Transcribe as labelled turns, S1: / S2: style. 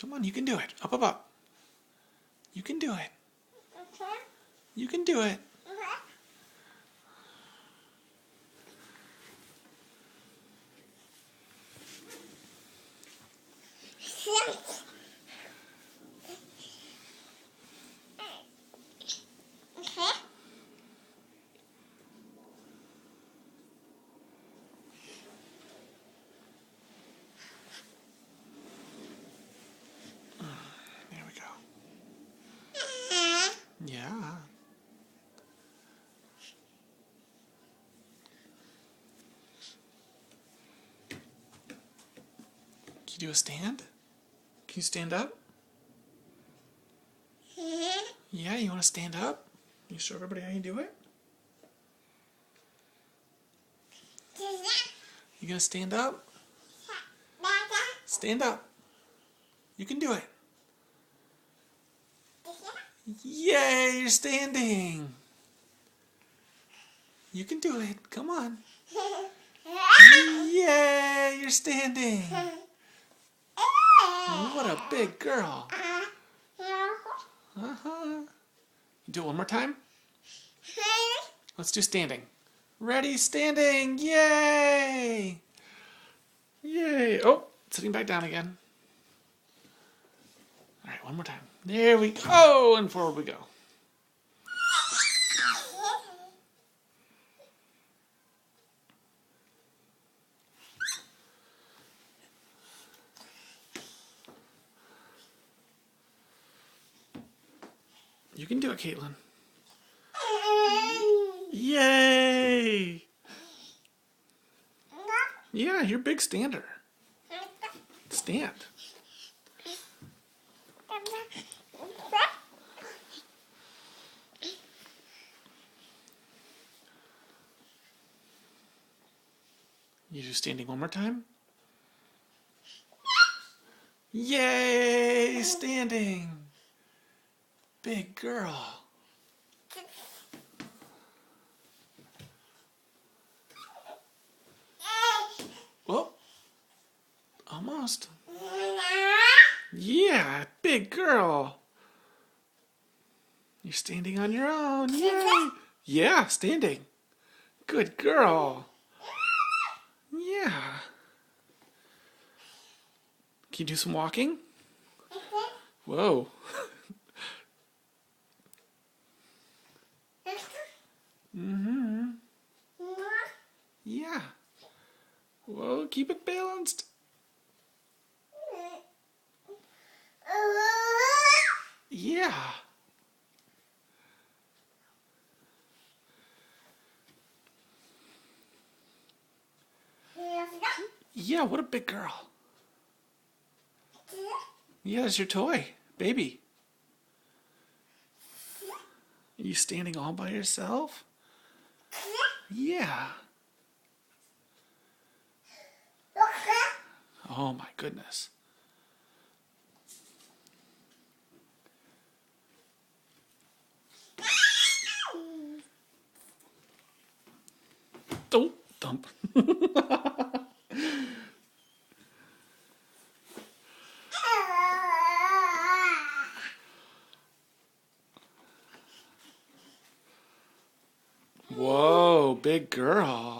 S1: Come on, you can do it. Up, up, up. You can do it. You can do it. There we go. Yeah. Can you do a stand? Can you stand up? Yeah, you want to stand up? You show everybody how you do it? You gonna stand up? Stand up. You can do it. Yay, you're standing. You can do it. Come on. Yay, you're standing. What a big girl. Uh-huh. Do it one more time? Let's do standing. Ready, standing. Yay. Yay. Oh, sitting back down again. All right, one more time. There we go. And forward we go. You can do it, Caitlin. Yay! Yeah, you're a big stander. Stand. You do standing one more time? Yay! Standing! Big girl. Oh, almost. Yeah, big girl. You're standing on your own. Yay! Yeah, standing. Good girl. Yeah. Can you do some walking? Whoa. Mm-hmm. Yeah. Whoa, keep it balanced. Yeah. Yeah, what a big girl. Yeah, it's your toy, baby. Are you standing all by yourself? Yeah. Oh my goodness. Don't dump. Whoa, big girl.